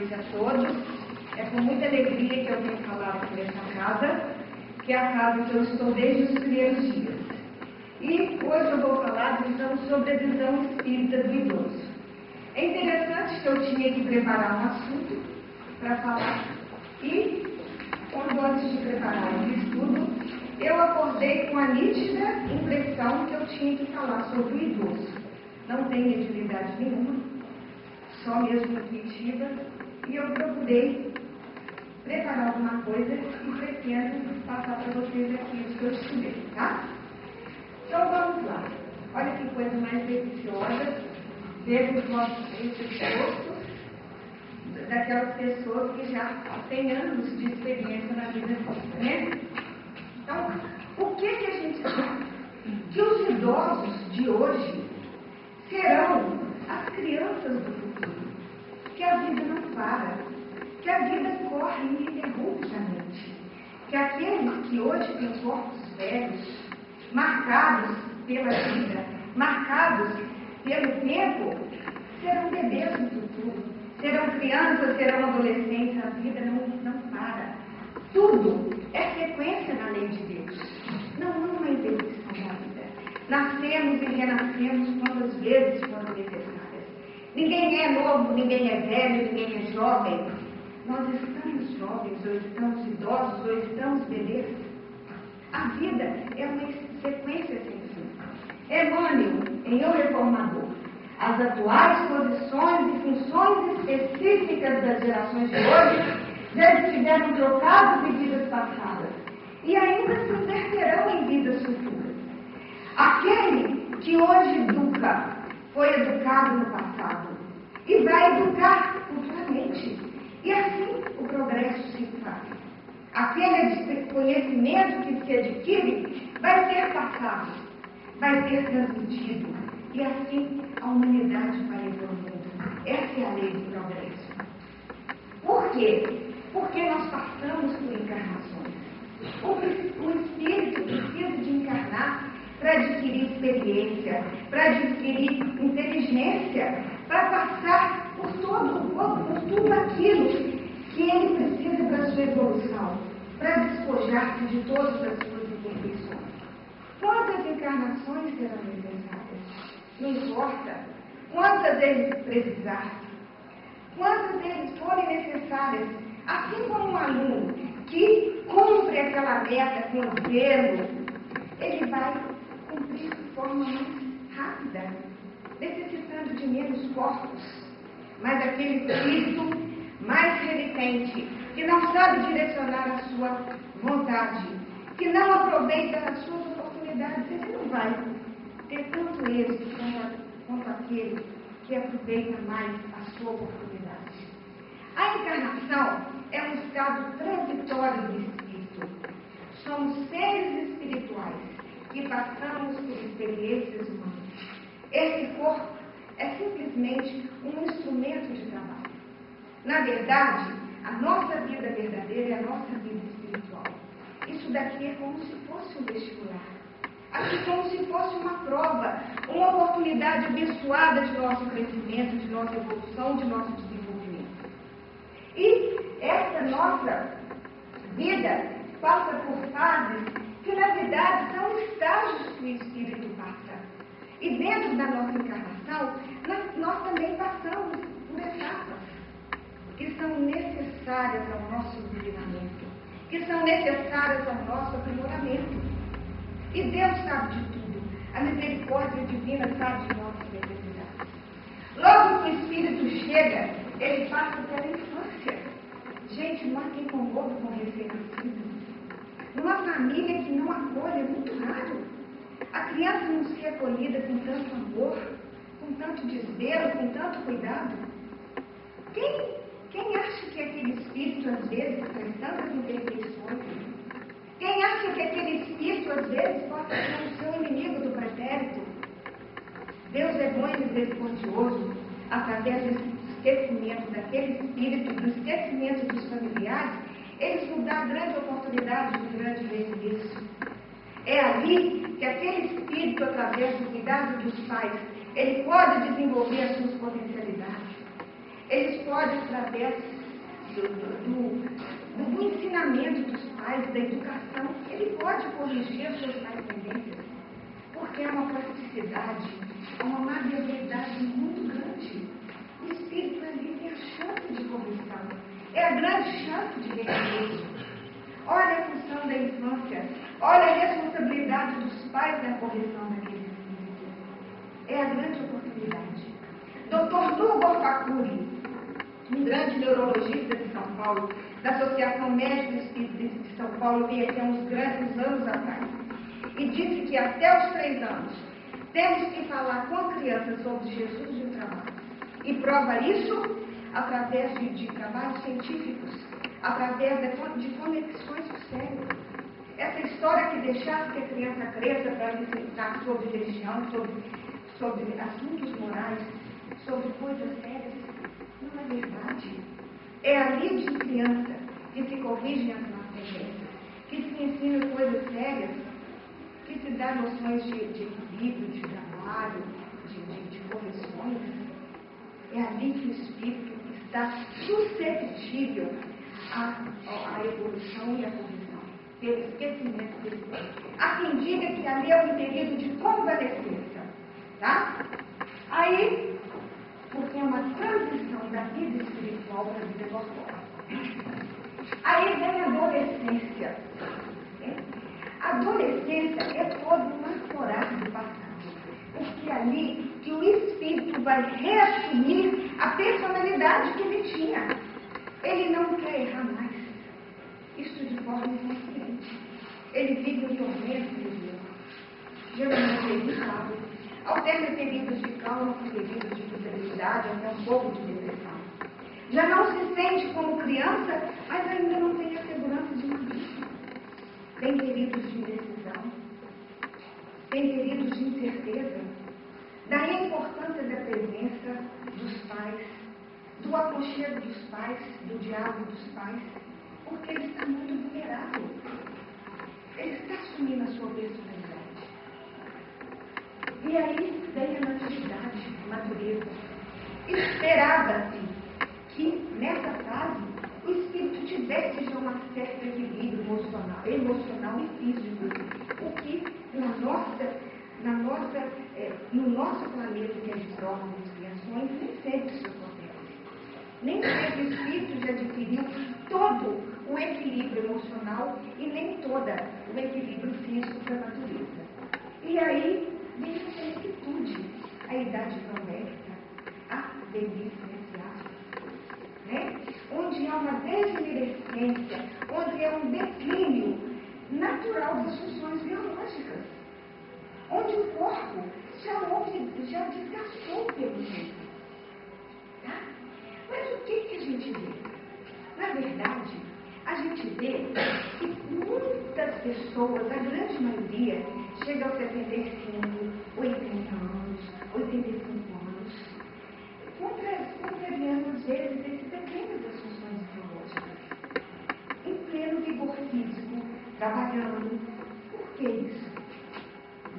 A todos, é com muita alegria que eu venho falar aqui nessa casa, que é a casa que eu estou desde os primeiros dias. E hoje eu vou falar sobre a visão espírita do idoso. É interessante que eu tinha que preparar um assunto para falar. E, antes de preparar o estudo, eu acordei com a nítida impressão que eu tinha que falar sobre o idoso. Não tem mediunidade nenhuma, só mesmo intuitiva. E eu procurei preparar alguma coisa e pretendo passar para vocês aqui o que eu estudei, tá? Então vamos lá. Olha que coisa mais deliciosa ver os nossos rostos daquelas pessoas que já têm anos de experiência na vida física, né? Então, o que a gente sabe? Que os idosos de hoje serão as crianças do futuro. Que a vida não para, que a vida corre ininterruptamente, que aqueles que hoje têm corpos velhos, marcados pela vida, marcados pelo tempo, serão bebês no futuro, serão crianças, serão adolescentes, a vida não para. Tudo é sequência na lei de Deus, não há uma interrupção da vida. Nascemos e renascemos quantas vezes foram necessárias. Ninguém é novo, ninguém é velho, ninguém é jovem. Nós estamos jovens, ou estamos idosos, ou estamos bebês. A vida é uma sequência sem fim. Emmanuel, em O Reformador, as atuais posições e funções específicas das gerações de hoje já estiveram trocadas em vidas passadas e ainda se inverterão em vidas futuras. Aquele que hoje educa foi educado no passado e vai educar futuramente. E assim o progresso se faz. Aquele conhecimento que se adquire vai ser passado, vai ser transmitido. E assim a humanidade vai evoluindo. Essa é a lei do progresso. Por quê? Porque nós passamos por encarnações. O espírito precisa de encarnar para adquirir experiência, para adquirir inteligência, para passar por tudo aquilo que ele precisa para a sua evolução, para despojar-se de todas as suas imperfeições. Quantas encarnações serão necessárias? Não importa. Quantas eles precisarem, quantas eles forem necessárias, assim como um aluno que cumpre aquela meta com zelo, ele vai cumprir de forma mais rápida, necessitando de menos corpos, mas aquele espírito mais renitente, que não sabe direcionar a sua vontade, que não aproveita as suas oportunidades, ele não vai ter tanto êxito quanto aquele que aproveita mais a sua oportunidade. A encarnação é um estado transitório do espírito. Somos seres espirituais que passamos por experiências humanas. Esse corpo é simplesmente um instrumento de trabalho. Na verdade, a nossa vida verdadeira é a nossa vida espiritual. Isso daqui é como se fosse um vestibular. Aqui como se fosse uma prova, uma oportunidade abençoada de nosso crescimento, de nossa evolução, de nosso desenvolvimento. E essa nossa vida passa por fases que, na verdade, são estágios que o espírito passa. E dentro da nossa encarnação, nós também passamos por etapas que são necessárias ao nosso desenvolvimento, que são necessárias ao nosso aprimoramento. E Deus sabe de tudo. A misericórdia divina sabe de nossas necessidades. Logo que o espírito chega, ele passa pela infância. Gente, não há quem comove com recém-nascido. Numa família que não acolhe, é muito raro. A criança não ser acolhida com tanto amor, com tanto desvelo, com tanto cuidado. Quem acha que aquele espírito, às vezes, tem tantas imperfeições? Quem acha que aquele espírito, às vezes, pode ser o seu inimigo do pretérito? Deus é bom e misericordioso, através do esquecimento daquele espírito, do esquecimento dos familiares, ele nos dá a grande oportunidade de um grande recomeço. É ali que aquele espírito, através do cuidado dos pais, ele pode desenvolver as suas potencialidades. Eles podem, através do ensinamento dos pais, da educação, ele pode corrigir as suas más tendências, porque é uma plasticidade, uma maleabilidade muito grande. O espírito ali tem a chance de correção, é a grande chance de recomeço. Olha a função da infância, olha a responsabilidade dos pais na correção daquele espírito. É a grande oportunidade. Dr. Lugo Orfacuri, um grande neurologista de São Paulo, da Associação Médica Espírita de São Paulo, veio aqui há uns anos atrás, e disse que até os 3 anos temos que falar com a criança sobre Jesus e o trabalho. E prova isso através de trabalhos científicos, através de conexões do cérebro. Essa história que deixasse que a criança cresça para ensinar sobre religião, sobre assuntos morais, sobre coisas sérias, não é verdade. É ali de criança que se corrigem as más tendências, que se ensinam coisas sérias, que se dá noções de equilíbrio, de trabalho, de correções. É ali que o espírito está suscetível à evolução e à correção, pelo esquecimento dele. Há quem diga que ali é um período de convalescença, tá? Aí, porque é uma transição da vida espiritual para a vida corpórea. Aí vem a adolescência. A adolescência é todo um aflorar do passado, porque é ali que o espírito vai reassumir a personalidade que ele tinha. Ele não quer errar mais. Isso de forma inconsciente. Ele vive um tormento de Deus. Geralmente ele sabe. Alterna períodos de calma com períodos de fidelidade, até um pouco de depressão. Já não se sente como criança, mas ainda não tem a segurança de um adulto. Tem períodos de indecisão, tem períodos de incerteza. Daí a importância da presença dos pais, do aconchego dos pais, do diálogo dos pais, porque ele está muito vulnerável. Ele está assumindo a sua personalidade. E aí vem a maturidade, a natureza. Esperava-se que, nessa fase, o espírito tivesse já um certo equilíbrio emocional e físico, o que no nosso planeta que é de provas e criações, nem sempre isso acontece. Nem sempre o espírito já adquiriu todo o equilíbrio emocional e nem todo o equilíbrio físico da natureza. E aí vem a senectude, a idade promessa, a velhice, né? Onde há uma degenerescência, onde há um declínio natural das funções biológicas, onde o corpo já desgastou pelo tempo. Tá? Mas o que a gente vê? Na verdade, a gente vê que muitas pessoas, a grande maioria, chega aos 75, 80 anos, 85 anos, contrariando às vezes esse declínio das funções biológicas, em pleno vigor físico, trabalhando. Por que isso?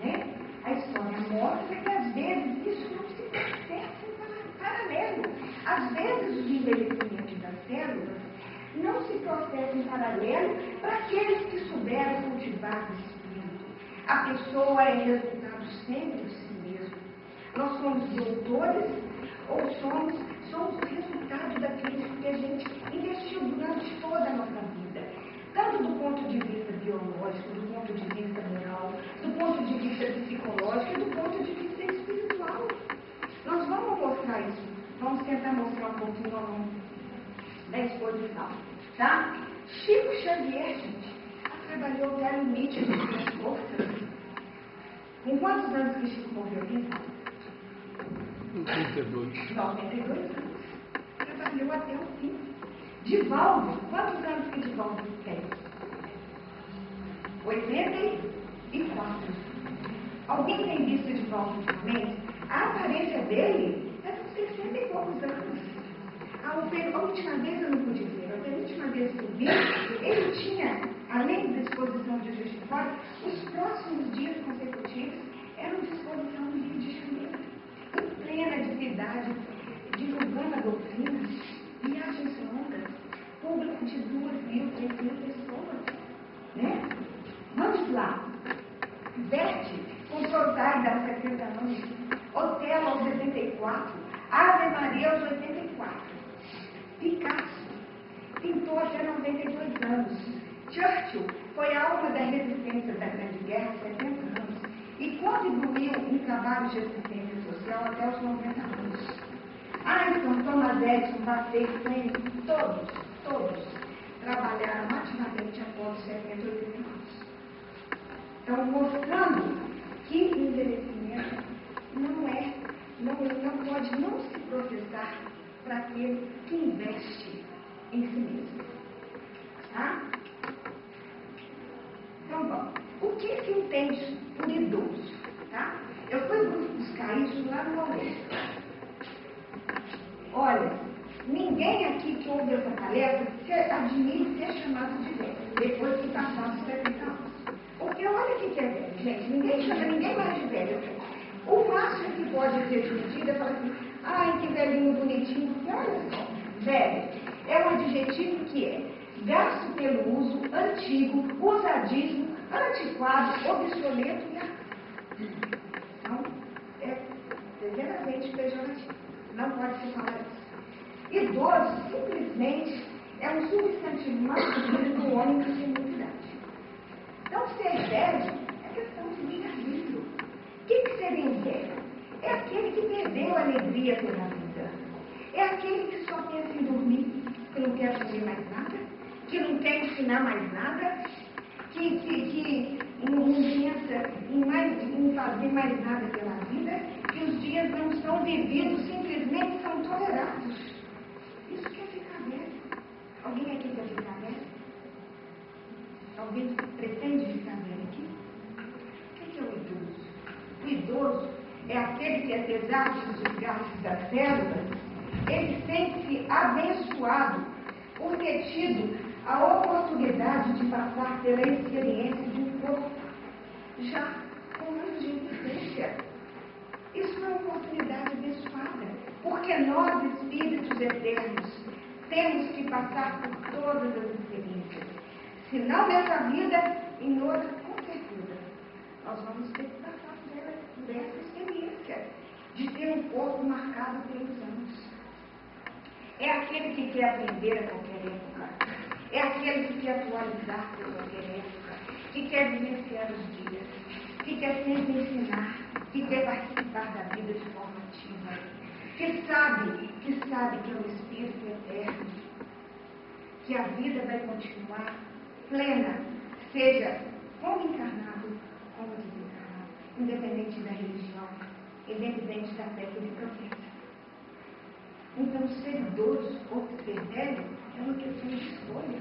Né? A história mostra que às vezes isso não se processa em paralelo. Às vezes o envelhecimento das células não se processa em paralelo para aqueles que souberam cultivar o espírito. A pessoa é resultado sempre de si mesmo. Nós somos doutores ou somos o resultado daquilo que a gente investiu durante toda a nossa vida. Tanto do ponto de vista biológico, do ponto de vista moral, do ponto de vista psicológico e do ponto de vista espiritual. Nós vamos mostrar isso. Vamos tentar mostrar um pouquinho ao longo da exposição. Tá? Chico Xavier, gente, trabalhou até o limite das suas forças. Com quantos anos que Chico morreu, quem sabe? 92. 92 anos. Trabalhou até o fim. Divaldo, quantos anos que Divaldo tem? 84. Alguém tem visto Divaldo ultimamente? A aparência dele é com 60 e poucos anos. A última vez eu não pude ver, a última vez que eu vi, ele tinha, além da exposição de Juiz de Fora, os próximos dias consecutivos eram de exposição no Rio de Janeiro, em plena atividade, divulgando a doutrina, viagens longas, Verdi, com Prosaico aos 70 anos, Otelo aos 74, Ave Maria aos 84. Picasso pintou até 92 anos. Churchill foi a alma da resistência da Grande Guerra aos 70 anos e contribuiu em trabalhos de assistência social até os 90 anos. Einstein, Thomas Edison, Bassett, Klein, todos trabalharam ativamente após os 70 e 80 anos. Então, mostrando que envelhecimento não pode não se processar para aquele que investe em si mesmo. Tá? Então, bom, o que se entende por idoso? Tá? Eu fui buscar isso lá no Aurélio. Olha, ninguém aqui que ouve essa palestra se admite ser chamado de velho, depois que passar os 70 anos. Porque olha o que é velho, gente. Ninguém chama ninguém mais de velho. O máximo que pode ser discutido é falar assim, ai, que velhinho bonitinho. Porque olha só, velho é um adjetivo que é gasto pelo uso, antigo, usadismo, antiquado, obsoleto e arcaico. Então, é severamente pejorativo. Não pode se falar isso. Idoso, simplesmente, é um substantivo masculino do homem que tem muita idade. Então, ser velho é questão de livre-arbítrio. O que seria um velho? É aquele que perdeu a alegria pela vida. É aquele que só pensa em dormir, que não quer fazer mais nada, que não quer ensinar mais nada, que não pensa em fazer mais nada pela vida, que os dias não são vividos, simplesmente são tolerados. Isso quer ficar velho. Alguém aqui quer ficar velho? Alguém pretende ficar velho aqui? O que é o idoso? O idoso é aquele que, apesar dos desgastes das células, ele sente-se abençoado por ter tido a oportunidade de passar pela experiência de um corpo já com anos de existência. Isso é uma oportunidade abençoada, porque nós, espíritos eternos, temos que passar por todas as experiências. Se não nessa vida, em outra, com certeza, nós vamos ter que passar por essa experiência de ter um corpo marcado pelos anos. É aquele que quer aprender a qualquer época. É aquele que quer atualizar por qualquer época. Que quer vivenciar os dias. Que quer sempre ensinar. Que quer participar da vida de forma ativa. Que sabe que é um espírito eterno. Que a vida vai continuar plena, seja como encarnado, como desencarnado, independente da religião, independente da fé que ele professa. Então, ser idoso ou ser velho é uma questão de escolha.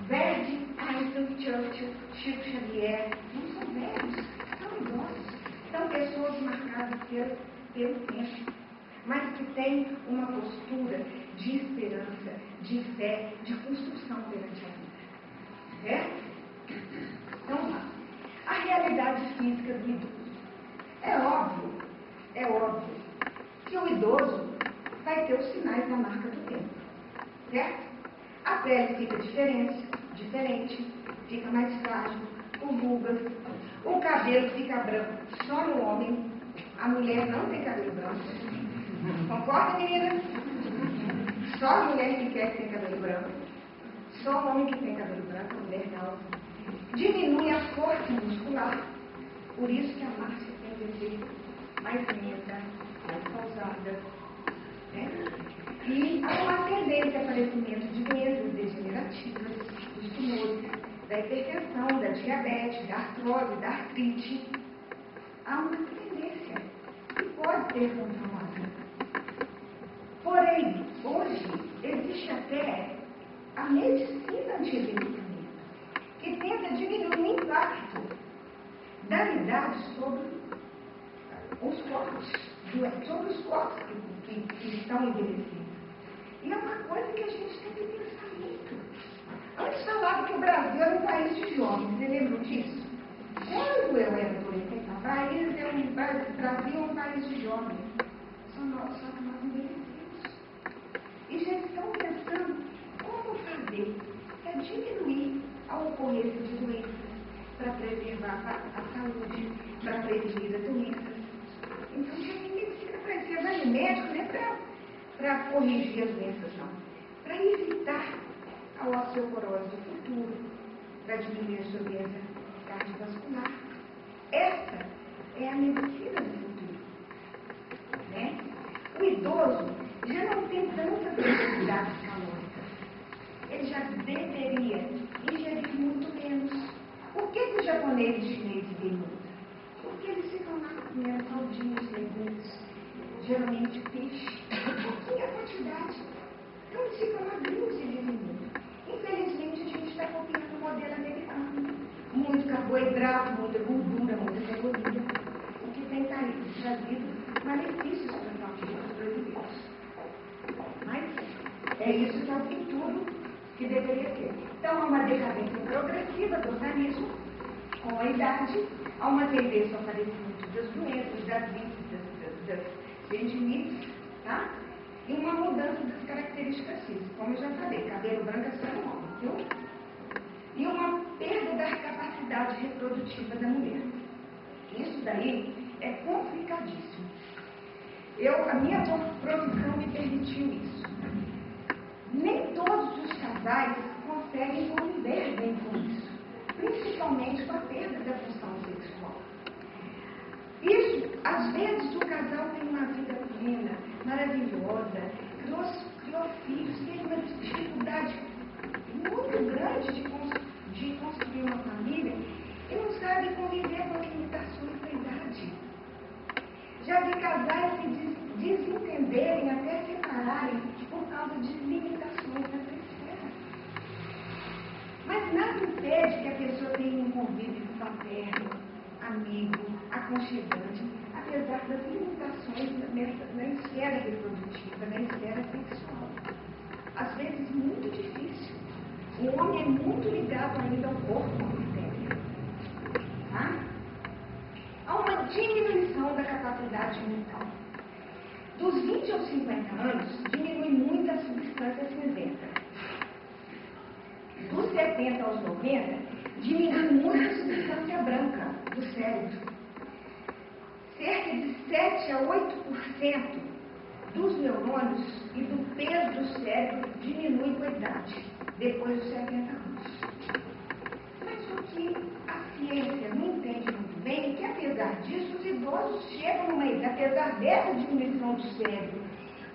Verdi, Einstein, Churchill, Chico Xavier, não são velhos, são idosos. São pessoas marcadas pelo tempo, mas que têm uma postura de esperança, de fé, de construção perante a vida. Certo? Então, lá. A realidade física do idoso. É óbvio que o idoso vai ter os sinais da marca do tempo. Certo? A pele fica diferente, fica mais frágil, com rugas. O cabelo fica branco só no homem. A mulher não tem cabelo branco. Concorda, menina? Só a mulher que quer que tem cabelo branco. Só o homem que tem cabelo branco, a mulher não. Diminui a força muscular. Por isso que a Márcia tem que ser mais lenta, mais pausada. Né? E há uma tendência ao aparecimento de doenças degenerativas, dos tumores, da hipertensão, da diabetes, da artrose, da artrite. Há uma tendência que pode ser controlada. Porém, hoje existe até a medicina anti-envelhecimento, que tenta diminuir o impacto da idade sobre os corpos, que estão envelhecendo. E é uma coisa que a gente tem que pensar muito. Antes falava que o Brasil era um país de jovens, você lembra disso? Quando eu era adolescente, o Brasil é um país de jovens. Só que nós envelhecemos. E já estão pensando como fazer para diminuir a ocorrência de doenças, para preservar a saúde. saúde, para prevenir as doenças. Então, já tem medicina para isso. Você vai no médico, não é para corrigir as doenças, não. Para evitar a osteoporose do futuro, para diminuir a sua doença cardiovascular. Essa é a medicina do futuro. Né? O idoso já não tem tanta necessidade calórica. Ele já deveria ingerir muito menos. Por que os japoneses e chineses têm muito? Porque eles ficam lá comendo caldinhos, legumes, geralmente peixe, pouquinha quantidade. Então eles ficam magrinhos e vivem muito. Infelizmente a gente está copiando o modelo americano. Muito carboidrato, muita gordura, muita caloria. O que tem trazido malefícios para os brasileiros. Mas é isso que é o futuro que deveria ter. Então há uma decadência progressiva do organismo com a idade, há uma tendência ao aparecimento das doenças, das vísceras, das tendinites, tá? E uma mudança das características físicas, como eu já falei, cabelo branco é só no homem, viu? E uma perda da capacidade reprodutiva da mulher. Isso daí é complicadíssimo. A minha profissão me permitiu isso. Nem todos os casais conseguem conviver bem com isso, principalmente com a perda da função sexual. Isso, às vezes, o casal tem uma vida plena, maravilhosa, criou filhos, teve uma dificuldade muito grande de construir uma família e não sabe conviver com as limitações da idade. Já vi casais se desentenderem, até separarem por causa de limitações nessa esfera. Mas nada impede que a pessoa tenha um convívio fraterno, amigo, aconchegante, apesar das limitações na esfera reprodutiva, na esfera sexual. Às vezes muito difícil. O homem é muito ligado ainda ao corpo materno. Tá? Há uma diminuição da capacidade mental. Dos 20 aos 50 anos, diminui muito a substância cinzenta. Dos 70 aos 90, diminui muito a substância branca do cérebro. Cerca de 7 a 8% dos neurônios e do peso do cérebro diminui com a idade, depois dos 70 anos. Mas o que a ciência não entende muito bem é que, apesar disso, os idosos chegam numa idade, apesar dessa diminuição do cérebro,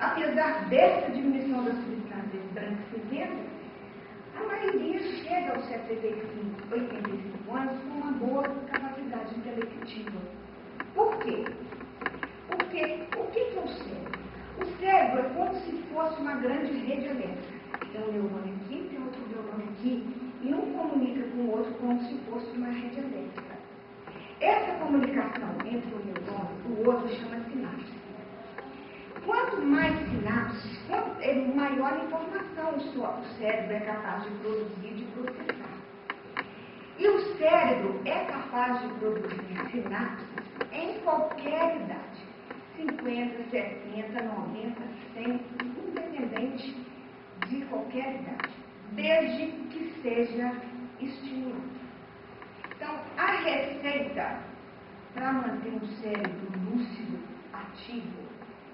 apesar dessa diminuição das substâncias brancas e cinzentas, a maioria chega aos 75, 85 anos com uma boa capacidade intelectiva. Por quê? Porque o que é o cérebro? O cérebro é como se fosse uma grande rede elétrica. Tem um neurônio aqui, tem outro neurônio aqui, e um comunica com o outro como se fosse uma rede elétrica. Essa comunicação entre o neurônio e o outro chama sinapse. Quanto mais sinapses, maior informação o cérebro é capaz de produzir e de processar. E o cérebro é capaz de produzir sinapses em qualquer idade. 50, 70, 90, 100, independente de qualquer idade, desde que seja estimulado. Então, a receita para manter um cérebro lúcido, ativo,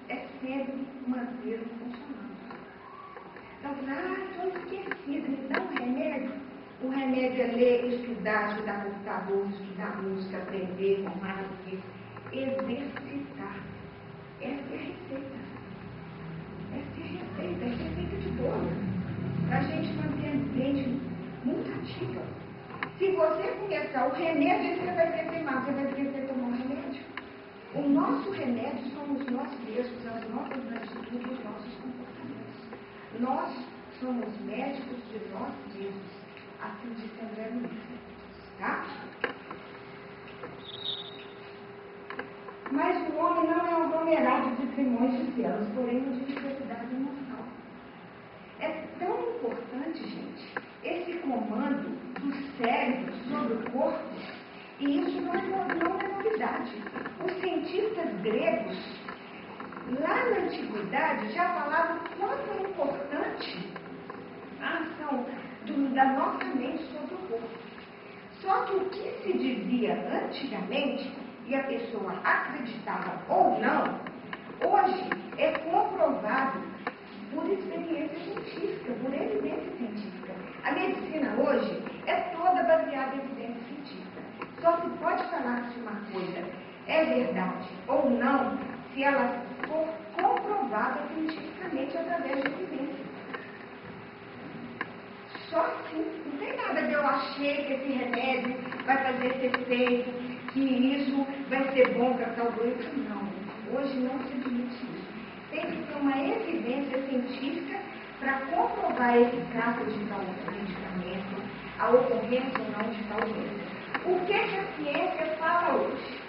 é sempre mantê-lo funcionando. Então, estou esquecida, me dá um remédio. O remédio é ler, estudar, estudar computador, estudar música, aprender, formar exercitar. Essa é a receita. Essa é a receita de bolo. Para a gente manter a mente muito ativa. Se você começar o remédio, você vai ter mal, você vai esquecer de tomar um remédio. O nosso remédio somos nós mesmos, as nossas atitudes, os nossos comportamentos. Nós somos médicos de nós mesmos, assim disse André Luiz. Tá? Mas o homem não é um aglomerado de trimões de células, porém de diversidade emocional. É tão importante, gente, esse comando do cérebro sobre o corpo, e isso não é novidade. Os cientistas gregos, lá na antiguidade, já falavam quanto é importante a ação da nossa mente sobre o corpo. Só que o que se dizia antigamente, e a pessoa acreditava ou não, hoje é comprovado por experiência científica, por evidência científica. A medicina hoje é toda baseada em evidência científica. Só se pode falar se uma coisa é verdade ou não, se ela for comprovada cientificamente através de evidência. Só assim, não tem nada de eu achei que esse remédio vai fazer esse efeito, que isso vai ser bom para tal doença. Não, hoje não se admite isso. Tem que ter uma evidência científica para comprovar a eficácia de tal medicamento, a ocorrência ou não de tal doença. O que a ciência fala hoje?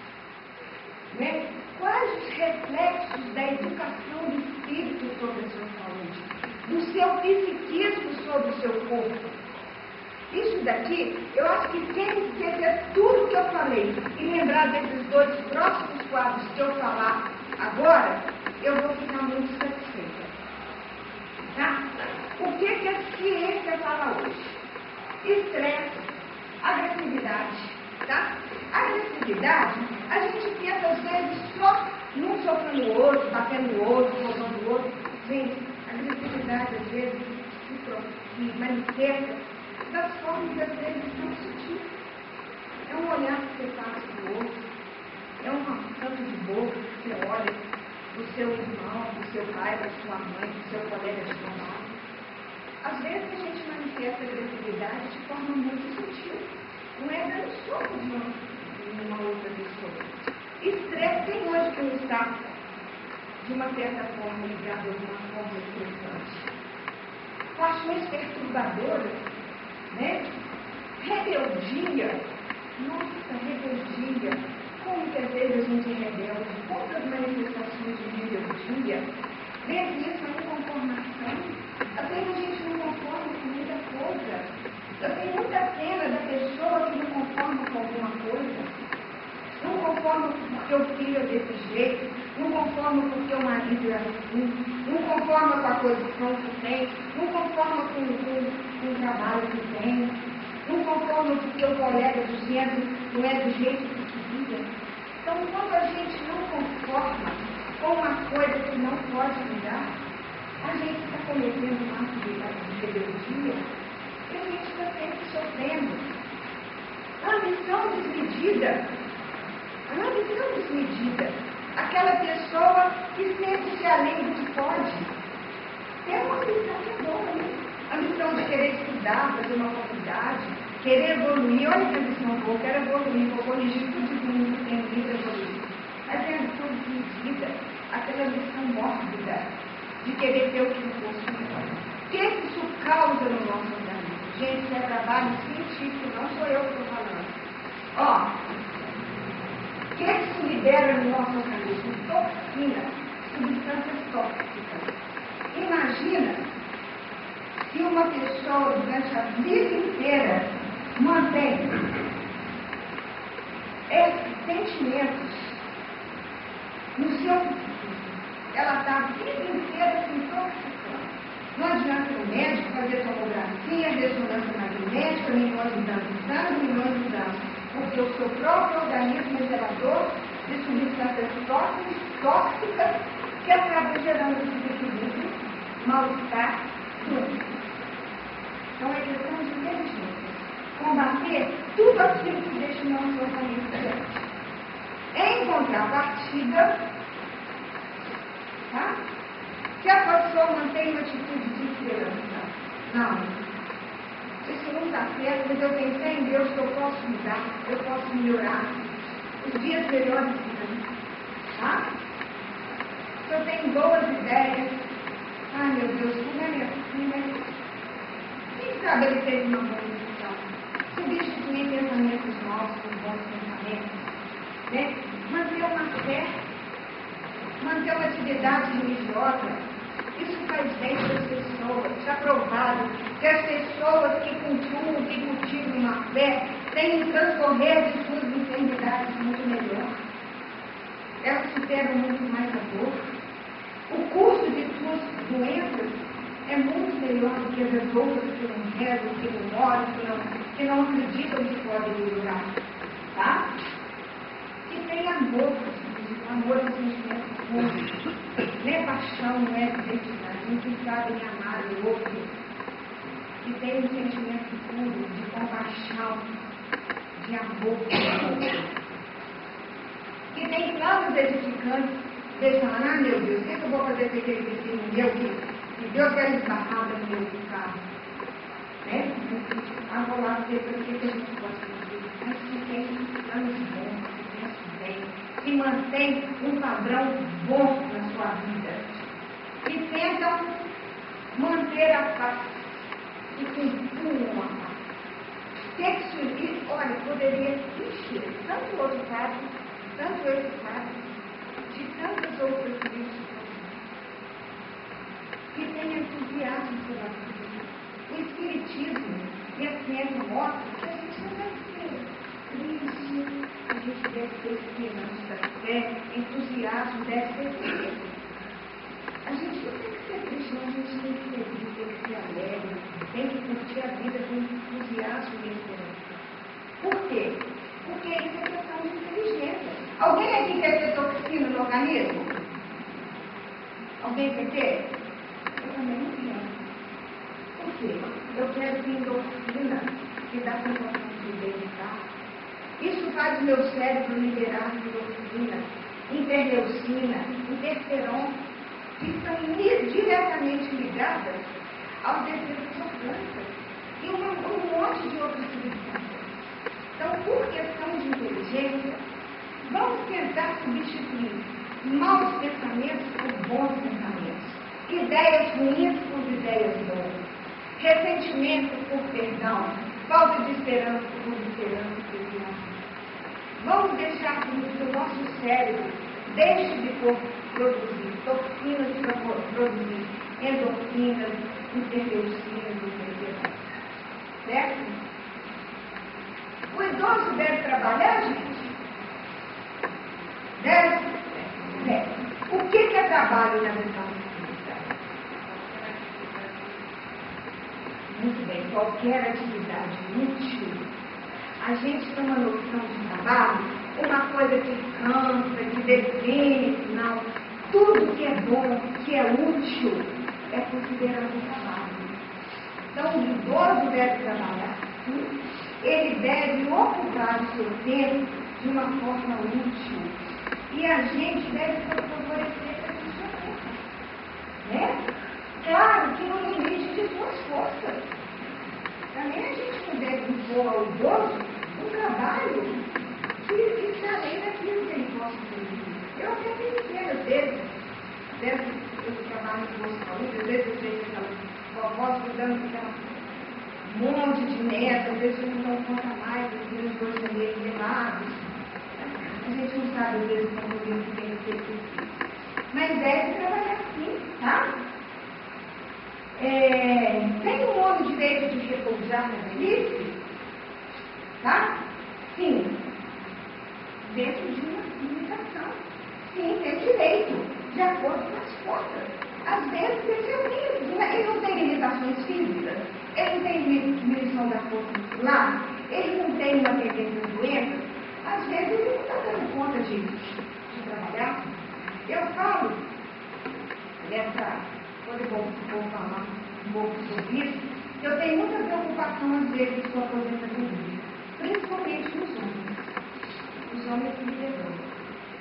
Né? Quais os reflexos da educação do espírito sobre a sua saúde? Do seu psiquismo sobre o seu corpo? Isso daqui, eu acho que quem entender tudo que eu falei e lembrar desses dois próximos quadros que eu falar agora, eu vou ficar muito satisfeita. Tá? O que a ciência fala hoje? Estresse, agressividade. Tá? Agressividade, a gente pensa às vezes só num socando o outro, batendo o outro, roubando o outro. Gente, agressividade às vezes se manifesta das formas às vezes tão sutis. É um olhar que você passa para o outro, é um canto de boca que você olha do seu irmão, do seu pai, da sua mãe, do seu colega de trabalho. Às vezes a gente manifesta agressividade de forma muito sutil. Não é dando soco de uma outra pessoa. Estresse tem hoje que não está, de uma certa forma, ligado a uma forma estressante. Paixões perturbadoras, né? Rebeldia. Nossa, rebeldia. Como que às vezes a gente é rebelde? Quantas manifestações de rebeldia? Desde isso a inconformação. Às vezes a gente não conforma com muita coisa. Eu tenho muita pena da pessoa que não conforma com alguma coisa. Não conforma porque o filho é desse jeito, não conforma porque o marido é assim, não conforma com a posição que tem, não conforma com o trabalho que tem, não conforma porque o colega do centro não é do jeito que queria. Então, quando a gente não conforma com uma coisa que não pode mudar, a gente está cometendo um ato de rebeldia. E a gente está sempre sofrendo. Ambição desmedida. Ambição desmedida. Aquela pessoa que sente-se além do que pode. É uma ambição que é boa, né? A ambição de querer estudar, fazer uma faculdade, querer evoluir. Olha que ambição boa, quero evoluir, vou corrigir tudo que mundo tem vida evoluir. Mas é a ambição desmedida, aquela ambição mórbida de querer ter o que não possui. O que isso causa no nosso organismo? Gente, isso é trabalho científico, não sou eu que estou falando. Ó, o que isso libera no nosso organismo? Toxina, substâncias tóxicas. Imagina se uma pessoa durante a vida inteira mantém esses sentimentos no seu psiquismo. Ela está a vida inteira se intoxicando. Não adianta o médico fazer tomografia, ressonância magnética, milhões de sangue, milhões de danos, porque o seu próprio organismo é gerador de substâncias tóxicas que acabam gerando desequilíbrio, mal-estar, doença. Então é questão de inteligência. Combater tudo aquilo que deixa o nosso organismo doente. Em contrapartida, tá? Que a pessoa mantenha uma atitude de esperança. Não, isso não está certo, mas eu pensei em Deus que eu posso mudar, eu posso melhorar. Os dias melhores virão. Tá? Se eu tenho boas ideias, ai meu Deus, como é assim, né? Quem sabe ele teve uma boa intenção? Substituir pensamentos novos por bons pensamentos, né? Manter uma fé, manter uma atividade religiosa. Isso faz bem para as pessoas. Está provado que as pessoas que cultuam, que cultivam uma fé, têm um transcorrer de suas enfermidades muito melhor. Elas superam muito mais a dor. O curso de suas doenças é muito melhor do que as outras que não rezam, que não oram, que não que não acreditam que podem melhorar, tá? Que tem amor, amor é um sentimento bom, não é paixão, não é identidade, não que sabem amar o outro, que tem um sentimento puro de compaixão, de amor, que tem planos edificantes, pensando, meu Deus, o que eu vou fazer com aquele vizinho meu que Deus quer esbarrar no meu pecado? Né? Vou lá ver o que a gente pode fazer. Mas que tem planos bons, que pensa bem, que mantém um padrão bom na sua vida, que tentam manter a paz e continuam a paz. Olha, poderia existir tanto outro caso, tanto esse caso, de tantas outras vidas que têm entusiasmo pela vida. O Espiritismo e a ciência mostram que a gente não deve ser triste, a gente deve ter esperança, entusiasmo deve ser triste. A gente não tem que ser triste, não, a gente tem que ser feliz, tem que ser alegre, tem que curtir a vida com entusiasmo e esperança. Por quê? Porque isso é questão de inteligência. Alguém aqui quer ter toxina no organismo? Alguém quer ter? Eu também não quero. Por quê? Eu quero ter endorfina, que dá sensação de bem-estar. Isso faz o meu cérebro liberar endorfina, interleucina, interferon, que estão diretamente ligadas aos desejos orgânicos e um monte de outras substâncias. Então, por questão de inteligência, vamos tentar substituir maus pensamentos por bons pensamentos, ideias ruins por ideias boas, ressentimento por perdão, falta de esperança por esperança e confiança. Vamos deixar que o nosso cérebro deixe de produzir toxinas para produzir endorfinas, interleucinas e interferões. Certo? O idoso deve trabalhar, gente? Deve? Deve. O que é trabalho na visão espírita? Muito bem, qualquer atividade útil. A gente tem uma noção de trabalho, uma coisa que cansa, que define, não. Tudo que é bom, que é útil, é considerado trabalho. Então, o idoso deve trabalhar, sim. Ele deve ocupar o seu tempo de uma forma útil. E a gente deve favorecer essa função. Né? Claro que no limite de suas forças. Também a gente não deve impor ao idoso um trabalho que está além daquilo que ele possa fazer. Eu até pensei, às vezes eu trabalho com boa saúde, às vezes eu vejo aquela vovó cuidando daquela monte de netos, às vezes não dão conta mais, os dois janeiro gelados. A gente não sabe, às vezes, como que tem que ser possível. Mas deve trabalhar sim, tá? Tem um homem direito de repousar na velhice? Tá? Sim. Dentro de uma limitação. Sim, tem direito, de acordo com as forças. Às vezes, ele não tem limitações físicas. Ele não tem diminuição da força muscular, ele não tem uma tendência de doença, às vezes ele não está dando conta de trabalhar. Eu falo, quando eu vou falar um pouco sobre isso, eu tenho muita preocupação às vezes com a aposentadoria, principalmente nos homens. Os homens se levantam.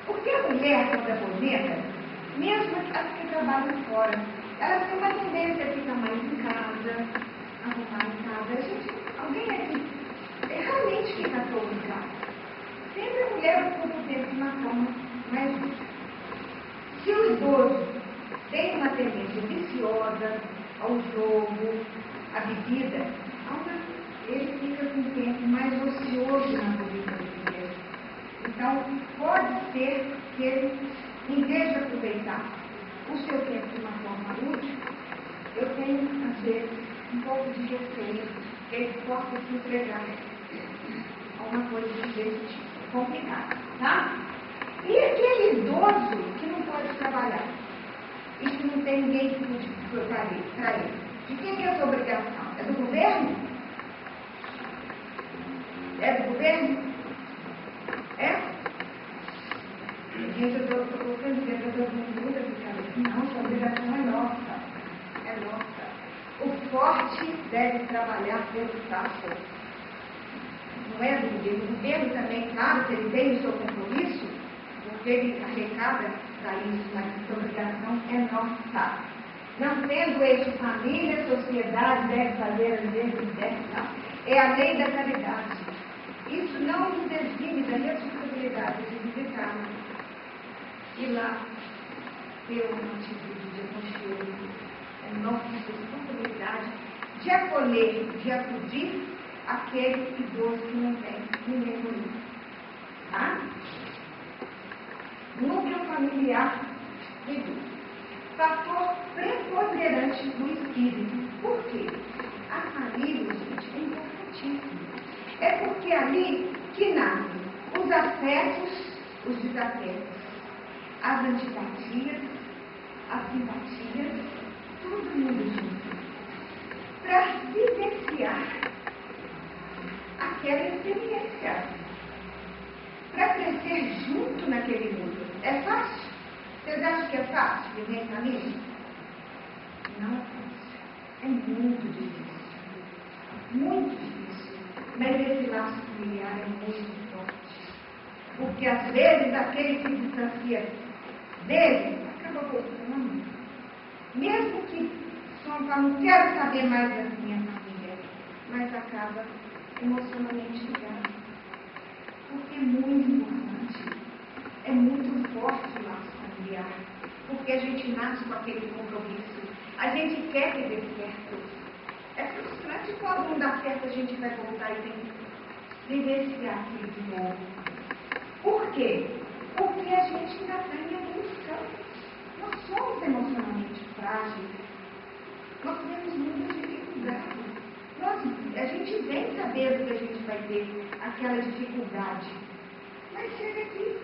Porque a mulher, quando aposenta, mesmo as que trabalham fora, elas têm uma tendência a ficar mais em casa, arrumar em casa. Alguém aqui realmente fica todo em casa. Sempre a mulher ocupa o tempo de uma forma mais útil. Se o idoso tem uma tendência viciosa ao jogo, à bebida, ele fica com o tempo mais ocioso na vida dele. Então, pode ser que ele, em vez de aproveitar o seu tempo de uma forma útil, eu tenho, às vezes, um pouco de receio que ele possa se entregar a uma coisa desse tipo. É complicado, tá? E aquele idoso que não pode trabalhar e que não tem ninguém que pude para ele, de quem é essa obrigação? É do governo? governo? Gente, eu estou colocando dentro das medidas de cabeça. Não, essa obrigação é nossa. É nossa. O forte deve trabalhar pelo fraco. Não é do governo. O governo também, claro, que ele tem o seu compromisso, porque ele arrecada para isso, mas essa obrigação é nossa. Não tendo eixo família, sociedade deve fazer as vezes dessa. É a lei da caridade. Isso não nos exime da responsabilidade de visitar e lá ter uma atitude de aconchego. É nossa responsabilidade de acolher, de acudir aquele idoso que não tem ninguém comigo. Tá? Núcleo familiar do idoso. Fator preponderante do espírito. Por quê? A família, gente, é importantíssima. É porque ali que nascem os afetos, os desafetos, as antipatias, as simpatias, todo mundo junto. Para vivenciar aquela experiência. Para crescer junto naquele mundo. É fácil? Vocês acham que é fácil viver em família? Não é fácil. É muito difícil. Muito difícil. Mas esse laço familiar é muito forte. Porque às vezes aquele que se distancia dele acaba voltando. Mesmo que só não quero saber mais da minha família, mas acaba emocionalmente ligado. Porque é muito importante. É muito forte o laço familiar. Porque a gente nasce com aquele compromisso. A gente quer que dê certo. É frustrante quando não dá certo, a gente vai voltar e tem que vivenciar aquilo de novo. Por quê? Porque a gente ainda está em evolução. Nós somos emocionalmente frágeis. Nós temos muitas dificuldades. A gente vem sabendo que a gente vai ter aquela dificuldade. Mas chega aqui,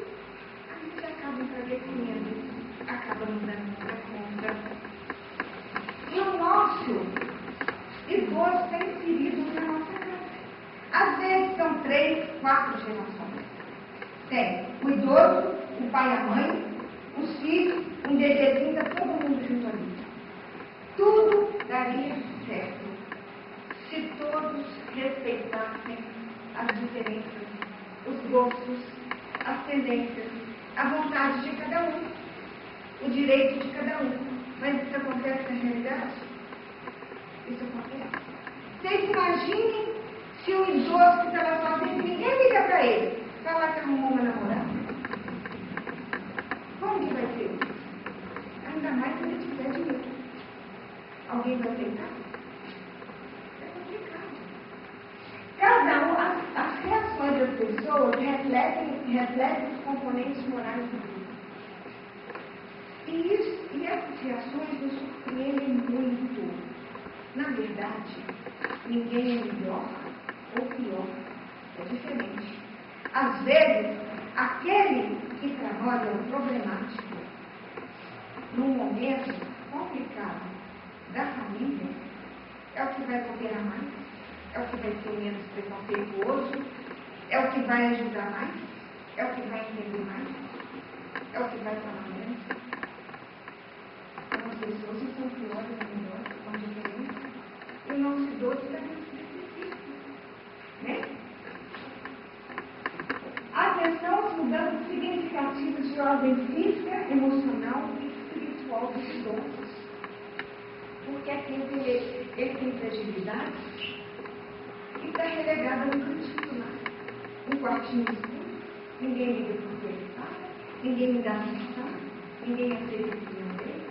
a gente acaba enfraquecendo, acaba não dando muita conta. E o nosso idoso está inserido na nossa casa. Às vezes são 3, 4 gerações. Tem o idoso, o pai e a mãe, os filhos, um bebezinho, está todo mundo junto ali. Tudo daria certo se todos respeitassem as diferenças, os gostos, as tendências, a vontade de cada um, o direito de cada um. Mas isso acontece na realidade? Isso acontece. Vocês imaginem se o idoso que está lá sozinho, ninguém liga para ele, falar que arrumou uma namorada. Como que vai ser? Ainda mais se ele tiver dinheiro. Alguém vai aceitar? É complicado. Cada um, as reações das pessoas refletem os componentes morais do grupo. E essas reações nos surpreendem muito. Na verdade, ninguém é melhor ou pior. É diferente. Às vezes, aquele que para nós é um problemático, num momento complicado da família, é o que vai cooperar mais, é o que vai ser menos preconceituoso, é o que vai ajudar mais, é o que vai entender mais, é o que vai falar menos. Então, as pessoas são piores ou melhores, são diferentes, e o nosso idoso também se necessita, né? Atenção às mudanças significativas de ordem física, emocional e espiritual dos idosos. Porque aqui ele tem fragilidade e está relegado a um cantinho lá. Um quartinho escuro, ninguém liga para o que ele fala, ninguém me dá atenção, ninguém aceita a opinião dele.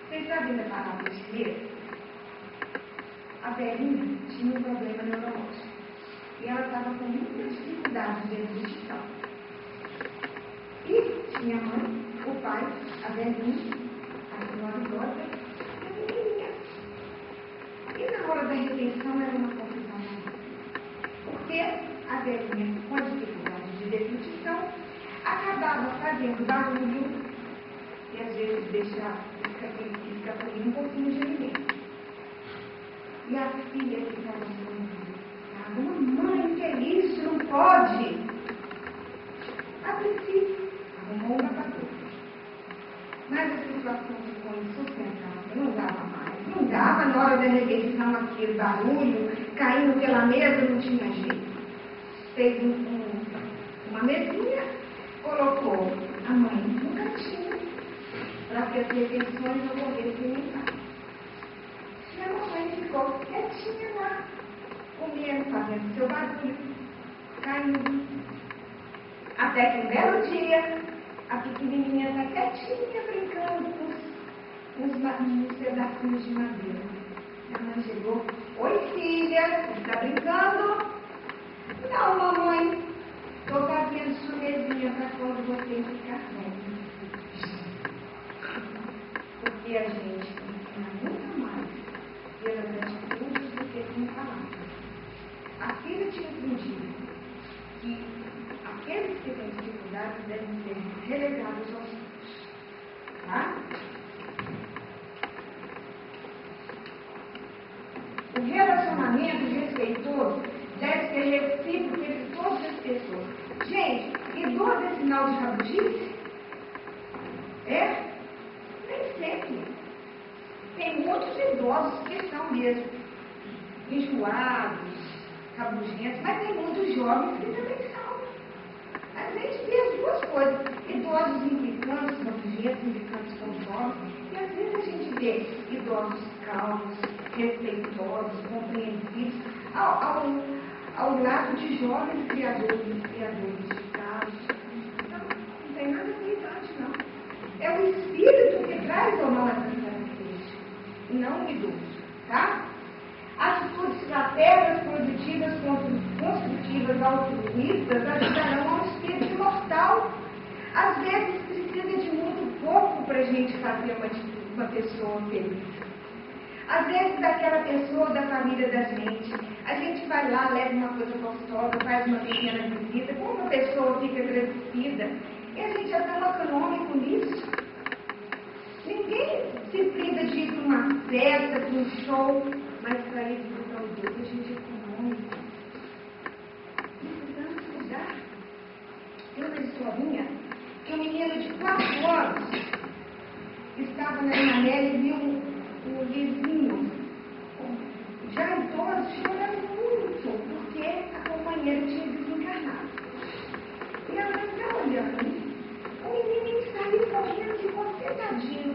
Vocês sabem da palavra chinesa? A velhinha tinha um problema neurológico e ela estava com muita dificuldade de execução. E tinha a mãe, o pai, a velhinha, a senhora idosa e a menininha. E na hora da retenção era uma confusão. Porque a velhinha, com a dificuldade de deglutição, acabava fazendo barulho e às vezes deixava escapulir um pouquinho de alimento. E a filha ficava muito, mamãe, que é isso? Não pode. A princípio, arrumou uma para tudo. Mas a situação ficou insustentável, não dava mais. Não dava, na hora da refeição, aquele barulho, caindo pela mesa, não tinha jeito. Fez uma mesinha, colocou a mãe no cantinho, para que as refeições ocorressem em paz. E a mamãe ficou quietinha lá, comendo, fazendo seu barulho, caindo. Até que um belo dia, a pequenininha está quietinha, brincando com uns pedacinhos de madeira. A mãe chegou: oi filha, está brincando? Não, mamãe, estou fazendo chuvezinha para quando você ficar velho. Porque a gente ensina muito mais pelas atitudes do que com palavras. A filha tinha entendido que aqueles que têm dificuldades devem ser relegados aos filhos. Tá? O relacionamento respeitoso deve ser recíproco entre todas as pessoas. Gente, idoso é sinal de rabugice? É? Nem sempre. Tem muitos idosos que são mesmo enjoados, rabugentos, mas tem muitos jovens que também são. A gente vê as duas coisas. Idosos implicantes, rabugentos, implicantes com jovens. E às vezes a gente vê idosos calmos, respeitosos, compreensivos, ao lado de jovens criadores de casos. Não tem nada com idade, não. É o espírito que traz ou não essas características, e não o idoso, tá? Atitudes fraternas, positivas, construtivas, altruístas ajudarão ao espírito imortal. Às vezes precisa de muito pouco para a gente fazer uma pessoa feliz. Às vezes daquela pessoa da família da gente, a gente vai lá, leva uma coisa gostosa, faz uma pequena visita, como a pessoa fica agradecida, e a gente é tão econômico nisso. Ninguém se priva de ir para uma festa, para um show, mas para ir para o Deus, a gente é econômico. Precisamos cuidar. Tem uma historinha que um menino de 4 anos estava na janela e viu um vizinho, já idoso, chorando muito, porque a companheira tinha desencarnado. E a mãe está olhando. O menininho saiu correndo, ficou sentadinho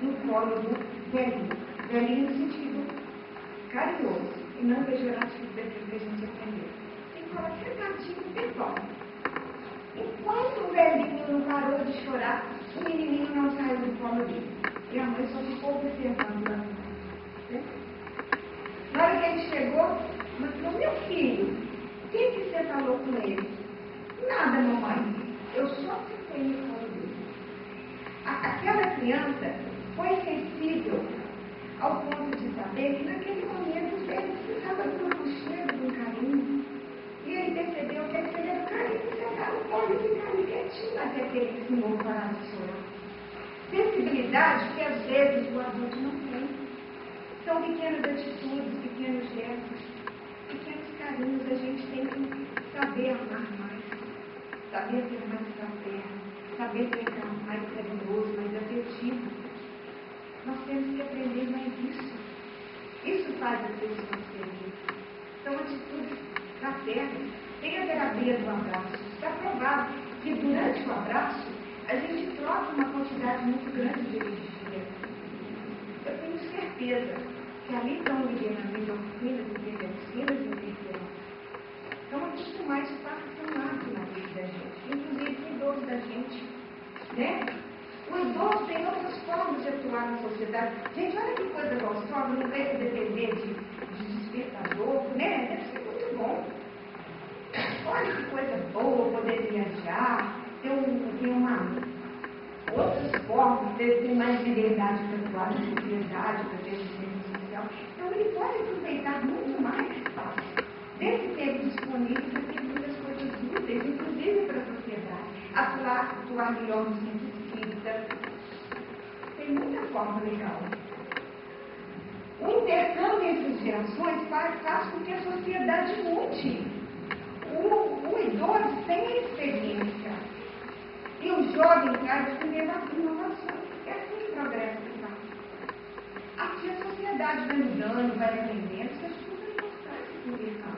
no colo do velhinho. Velhinho no sentido carinhoso, e não pejorativo daquilo que a gente aprendeu. Ficou sentadinho no pepão. Enquanto o velhinho não parou de chorar, o menininho não saiu do colo dele. E a mãe só ficou observando lá. Na hora que ele chegou, ela falou: meu filho, o que você falou com ele? Nada, mamãe. Eu só fiquei no colo dele. Aquela criança foi sensível ao ponto de saber que naquele momento ele precisava de uma conchega, de um carinho. E ele percebeu que ele seria o carinho, sentar no colo e ficar ali quietinho até que ele senhor parar de chorar. Sensibilidade que às vezes o adulto não tem. São pequenas atitudes, pequenos gestos, pequenos carinhos. A gente tem que saber amar mais, saber ser mais fraterno, saber ser mais carinhoso, mais afetivo. Nós temos que aprender mais isso. Isso faz as pessoas felizes. São atitudes fraternas. Tem a terapia do abraço. Está provado que durante o abraço a gente troca uma quantidade muito grande de energia. Eu tenho certeza que ali estão liberando endorfinas e biotoxinas e interferências. Então, é muito mais fácil na vida da gente, inclusive o idoso da gente, né? O idoso tem outras formas de atuar na sociedade. Gente, olha que coisa gostosa, não deve depender de despertador, né? Deve ser muito bom. Olha que coisa boa poder viajar, ter outras formas, ter mais liberdade para atuar na sociedade, para ter assistência social. Então, ele pode aproveitar muito mais desse tempo disponível para ter muitas coisas úteis, inclusive para a sociedade. Atuar melhor no centro espírita. Tem muita forma legal. O intercâmbio entre as gerações faz com que a sociedade mude. o idoso tem experiência. E o jovem traz inovação. É assim que progressa o país. Aqui a sociedade vai mudando, vai aprendendo, isso é super importante conversar.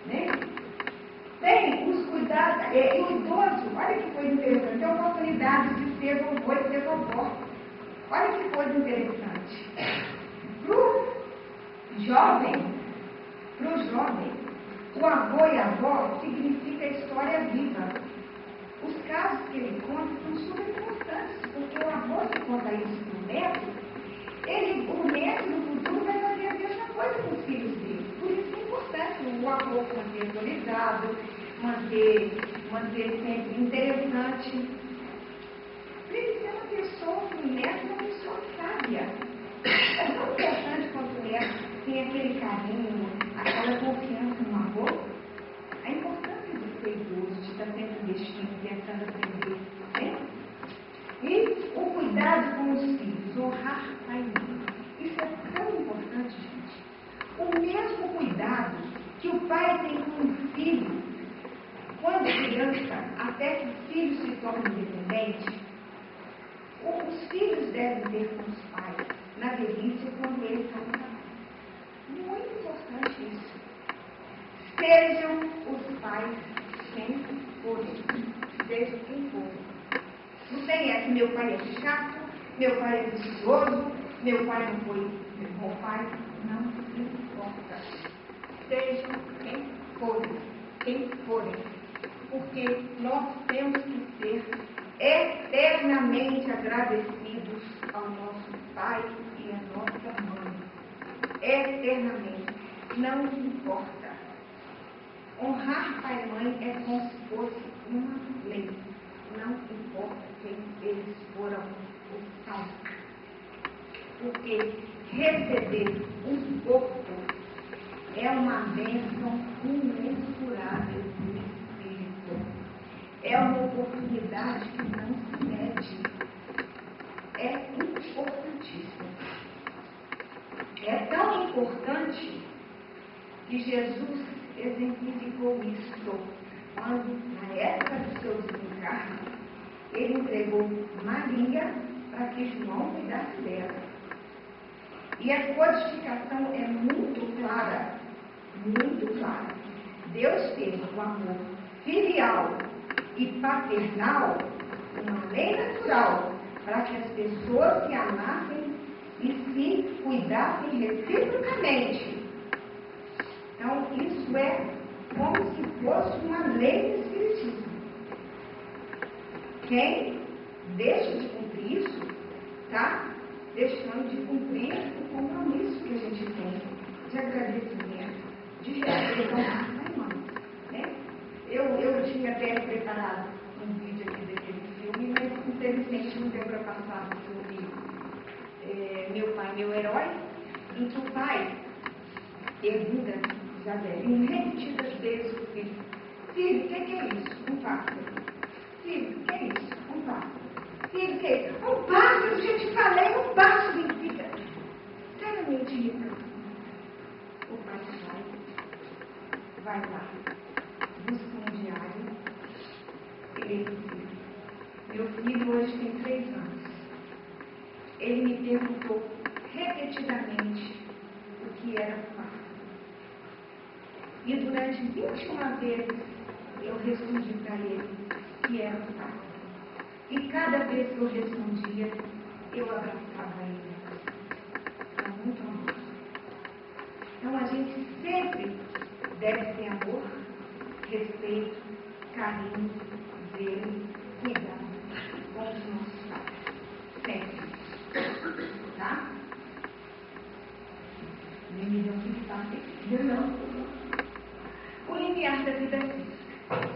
Né? Tem os cuidados, e o idoso, olha que coisa interessante, tem a oportunidade de ser vovô e ser vovó. Olha que coisa interessante. Para o jovem, o avô e a avó significa história viva. Os casos que ele conta são super importantes, porque o avô que conta isso para o neto, o neto no futuro vai fazer a mesma coisa com os filhos dele. Por isso é importante o avô manter atualizado, manter sempre interessante. Para ele ser uma pessoa, o neto é uma pessoa sábia. É tão importante quanto o neto tem aquele carinho, aquela confiança no avô. A importância de ser idoso, de estar sempre investindo, tentando aprender. Né? E o cuidado com os filhos, honrar pai e mãe. Isso é tão importante, gente. O mesmo cuidado que o pai tem com o filho, quando criança, até que o filho se torne independente, os filhos devem ter com os pais na velhice quando eles são casados. Muito importante isso. Sejam os pais quem forem. Sejam quem forem. Não tem essa, meu pai é chato, meu pai é vicioso, meu pai não foi bom pai. Não importa. Sejam quem forem. Porque nós temos que ser eternamente agradecidos ao nosso pai e à nossa mãe. Eternamente. Não importa. Honrar pai e mãe é como se fosse uma lei. Não importa quem eles foram ou são. Porque receber um corpo é uma bênção imensurável do Espírito. É uma oportunidade que não se mede. É importantíssimo. É tão importante que Jesus exemplificou isso quando, na época do seu desencarne, ele entregou Maria para que João cuidasse dela. E a codificação é muito clara, muito clara. Deus teve um amor filial e paternal, uma lei natural, para que as pessoas se amassem e se cuidassem reciprocamente. Então, isso é como se fosse uma lei do Espiritismo. Quem deixa de cumprir isso, está deixando de cumprir o compromisso que a gente tem de agradecimento, de respeito ao pai e mãe. Né? Eu tinha até preparado um vídeo aqui daquele filme, mas infelizmente não deu para passar no filme Meu Pai, Meu Herói, em que o pai pergunta já velhinho, repetidas vezes o filho: filho, o que é isso? Um pássaro. Filho, o que é isso? Um pássaro. Filho, o que é isso? Um pássaro, já te falei, um pássaro em vida. Seriamente rica. O pai vai lá, busca um diário, e ele diz: meu filho hoje tem 3 anos. Ele me perguntou repetidamente o que era o pássaro. E durante 21 vezes eu respondi para ele que era o pai. E cada vez que eu respondia, eu abraçava ele. É muito amor. Então a gente sempre deve ter amor, respeito, carinho, zelo, cuidado com os nossos pais. Sempre. Tá? Me deu um papo. Não. O limiar da vida física.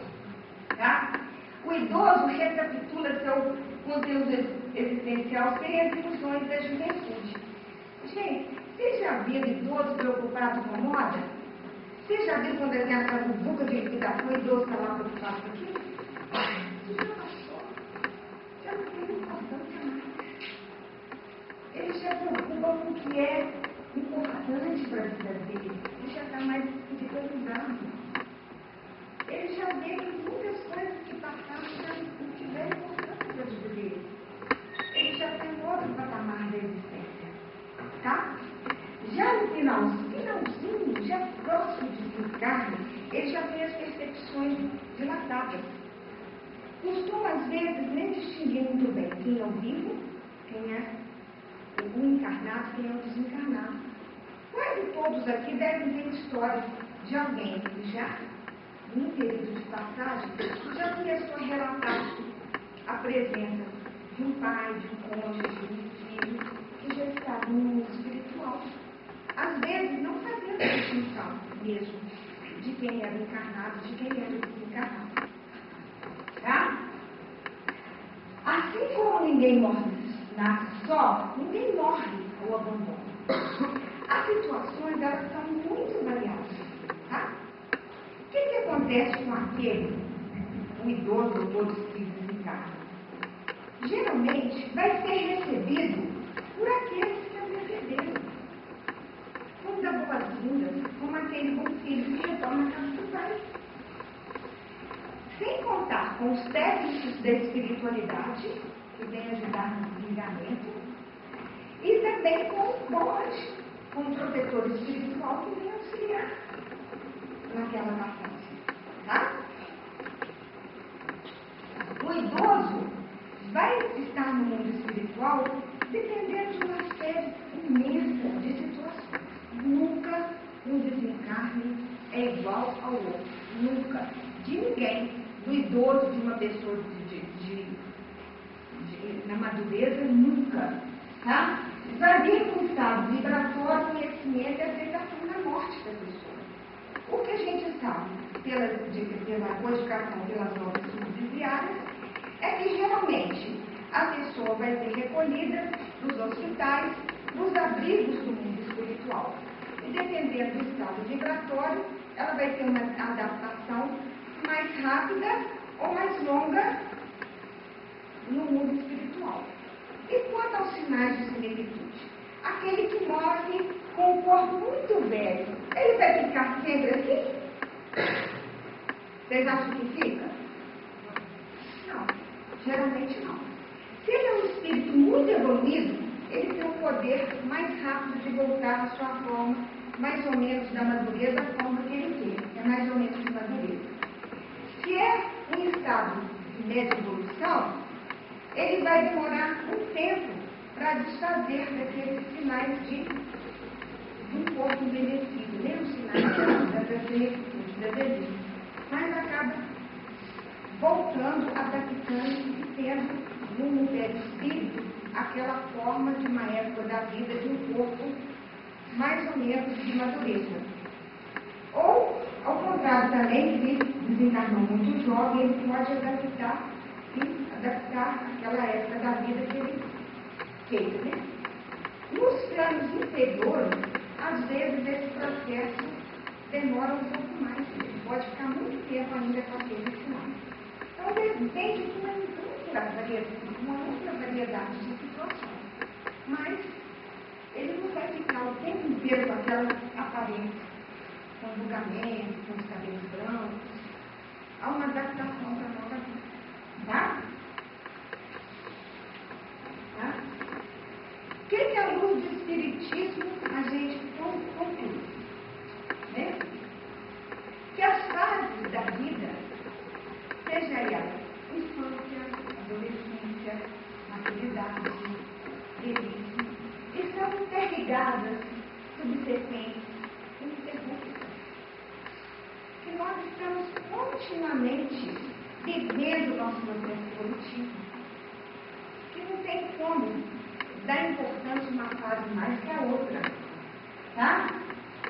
Tá? O idoso recapitula seu conteúdo existencial sem as ilusões da juventude. Gente, você já viu idoso preocupado com moda? Você já viu quando tem aquela buca de liquidação, o idoso está lá preocupado com aquilo? Isso já passou. Já não tem importância mais. Ele já preocupa com o que é importante para a vida dele. Ele já está mais espiritualizado. ele já vê que muitas coisas que passaram já não tiveram importância para a vida dele. Ele já tem outro patamar da existência. Tá? Já no finalzinho, já próximo de desencarne, ele já tem as percepções dilatadas. Costuma, às vezes, nem distinguir muito bem quem é o vivo, quem é o encarnado, quem é o desencarnado. Quase todos aqui devem ter histórias de alguém que já, em período de passagem, já começou a relatar a presença de um pai, de um cônjuge, de um filho, que já estava no mundo espiritual. Às vezes, não fazendo a distinção mesmo de quem era encarnado, de quem era desencarnado. Tá? Assim como ninguém nasce só, ninguém morre ao abandono. As situações, elas são muito variadas. Tá? O que acontece com aquele, um idoso ou todos que desencarnam? Geralmente, vai ser recebido por aqueles que antecederam. Como da boas-vindas, como aquele bom filho que retorna à casa do pai. Sem contar com os técnicos da espiritualidade, que vêm ajudar no desligamento, e também com o coach, com o protetor espiritual que vem auxiliar naquela passagem. Tá? O idoso vai estar no mundo espiritual dependendo de uma série imensa de situações. Nunca um desencarne é igual ao outro. Nunca. De ninguém. Do idoso, de uma pessoa na madureza, nunca. Tá? Varia com o estado vibratório, conhecimento e aceitação da morte da pessoa. O que a gente sabe pela codificação pelas normas subsidiárias é que geralmente a pessoa vai ser recolhida nos hospitais, nos abrigos do mundo espiritual. E dependendo do estado vibratório, ela vai ter uma adaptação mais rápida ou mais longa no mundo espiritual. E quanto aos sinais de senilitude? Aquele que morre com um corpo muito velho, ele vai ficar sempre assim? Vocês acham que fica? Não, geralmente não. Se ele é um espírito muito evoluído, ele tem um poder mais rápido de voltar à sua forma, mais ou menos da madureza, da forma que ele tem. É mais ou menos de madureza. Se é um estado de média evolução, ele vai demorar um tempo para desfazer daqueles sinais de um corpo envelhecido, nem os sinais da senilitude, da velhice. Mas acaba voltando, adaptando e tendo no perispírito aquela forma de uma época da vida de um corpo mais ou menos de madureza. Ou, ao contrário também, se desencarnou muito jovem, ele pode adaptar àquela época da vida que ele fez, né? Nos planos inferiores, às vezes esse processo demora um pouco mais, ele pode ficar muito tempo ainda com aquele sinal. Então, depende de uma ampla variedade de situações. Mas ele não vai ficar o tempo inteiro com aquela aparência, com julgamento, com os cabelos brancos. Há uma adaptação para a nova vida. Tá? Tá? O que é a luz do Espiritismo a gente conclui? Né? Que as fases da vida, seja ela infância, adolescência, maturidade, velhice, estão interligadas, subsequentes, interruptas. Que nós estamos continuamente vivendo o nosso processo evolutivo. Que não tem como dar importância a uma fase mais que a outra. Tá?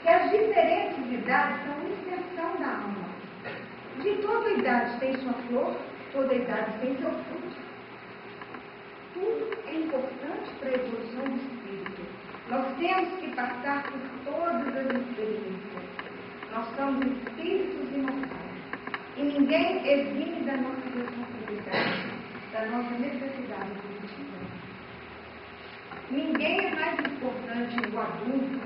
Que as diferentes idades são uma extensão da alma. De toda idade tem sua flor, toda idade tem seu fruto. Tudo é importante para a evolução do espírito. Nós temos que passar por todas as experiências. Nós somos espíritos imortais. E ninguém exime da nossa responsabilidade, da nossa necessidade evolutiva. Ninguém é mais importante, o adulto,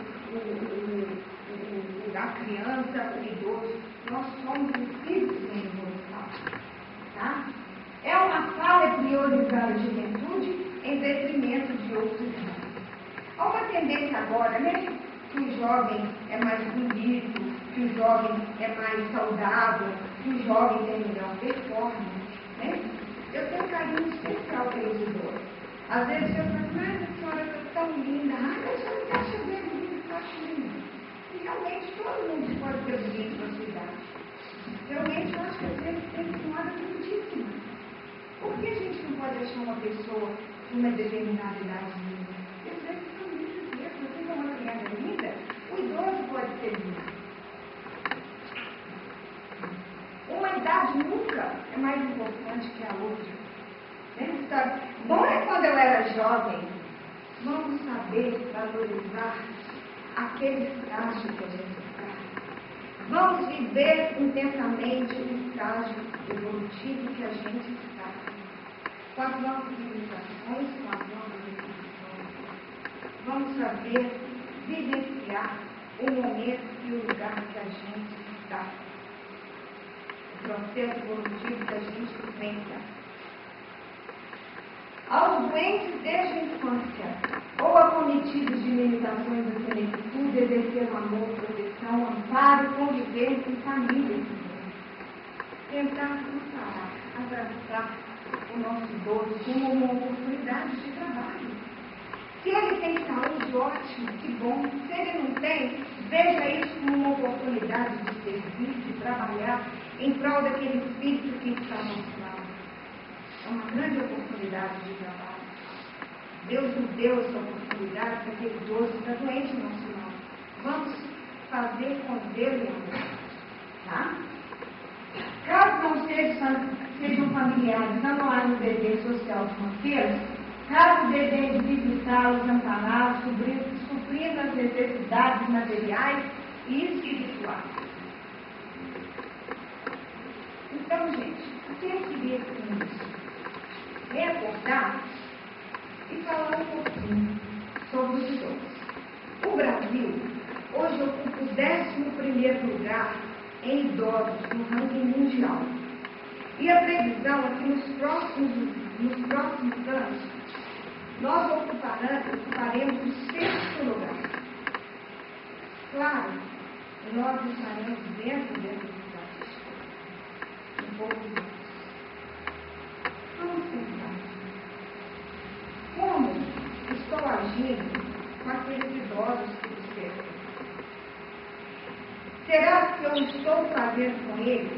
a criança, o idoso. Nós somos espíritos em evolução. Tá? É uma falha priorizar a juventude em detrimento de outros ramos. Há uma tendência agora, né? Que o jovem é mais bonito, que o jovem é mais saudável, que o jovem tem melhor performance, né? Eu tenho um carinho especial pelos idosos. Às vezes eu falo, mas a senhora está tão linda, mas a senhora está achando bonita, eu acho linda. E realmente todo mundo pode ter bonito na sua idade. Realmente eu acho que às vezes tem senhora lindíssima. Por que a gente não pode achar uma pessoa de uma determinada idade linda? Porque às vezes são lindas mesmo. Você é uma criança linda, o idoso pode ser lindo. Uma idade nunca é mais importante que a outra. Bom é quando eu era jovem, vamos saber valorizar aquele estágio que a gente está. Vamos viver intensamente o estágio evolutivo que a gente está. Com as nossas limitações, com as nossas restrições. Vamos saber vivenciar o momento e o lugar que a gente está. O processo evolutivo que a gente enfrenta. Aos doentes desde a infância, ou acometidos de limitações da senectude, exercer o amor, proteção, amparo, conviver em família. Tentar comparar, abraçar o nosso idoso como uma oportunidade de trabalho. Se ele tem saúde, ótimo, que bom. Se ele não tem, veja isso como uma oportunidade de servir, de trabalhar em prol daquele espírito que está no nosso. É uma grande oportunidade de trabalho. Deus nos deu essa oportunidade para que aquele idoso está doente no nosso nome. Vamos fazer com Deus e amor. Tá? Caso não sejam familiares, não há no dever social de mantê-los, caso desejem visitá-los, ampará-los, suprindo as necessidades materiais e espirituais. Então, gente, o que eu queria com isso? Recordar e falar um pouquinho sobre os idosos. O Brasil hoje ocupa o 11º lugar em idosos no ranking mundial. E a previsão é que nos próximos anos nós ocuparemos o 6º lugar. Claro, nós estaremos dentro dessa estatística. Um pouco mais. Vamos pensar. Como estou agindo com aqueles idosos que me cercam? Será que eu estou fazendo com eles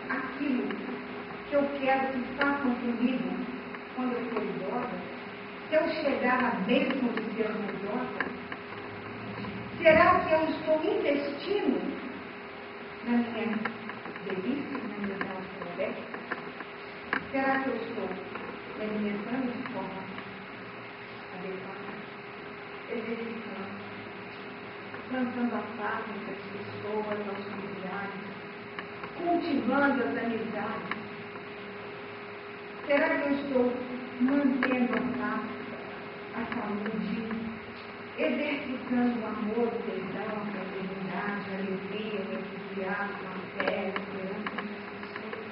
aquilo que eu quero que façam comigo quando eu for idosa? Se eu chegar à bênção de ser uma idosa? Será que eu estou investindo na minha delícia, na minha idade progressa? Será que eu estou me alimentando de forma adequada? Exercitando, plantando a paz entre as pessoas, aos familiares, cultivando as amizades? Será que eu estou mantendo a paz, a saúde, exercitando o amor, o perdão, a fraternidade, a alegria, o entusiasmo, a fé, a esperança nas pessoas?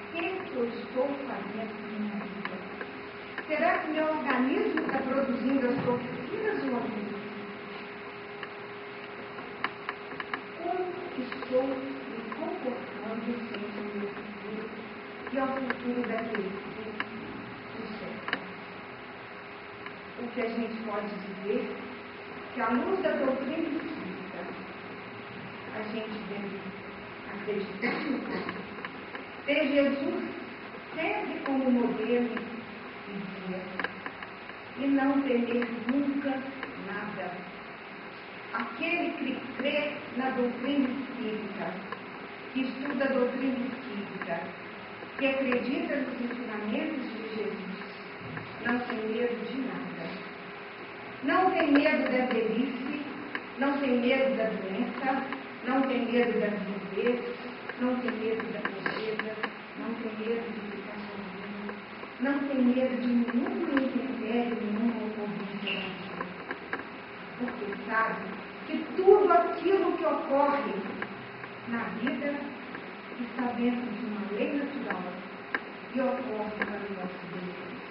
O que eu estou fazendo na minha vida? Será que meu organismo está produzindo as toxinas ou a vida? Como estou me comportando frente ao meu futuro e ao futuro daquele do céu? O que a gente pode dizer que, à luz da doutrina espírita, a gente deve acreditar no Pai, ter Jesus sempre como modelo e guia, e não temer nunca nada. Aquele que crê na doutrina espírita, que estuda a doutrina espírita, que acredita nos ensinamentos de Jesus, não tem medo de nada. Não tem medo da velhice, não tem medo da doença, não tem medo da viuvez, não tem medo da pobreza, não tem medo de ficar sozinho, não tem medo de nenhuma intempérie, nenhuma ocorrência. ocorre na vida está dentro de uma lei natural e ocorre para o nosso bem.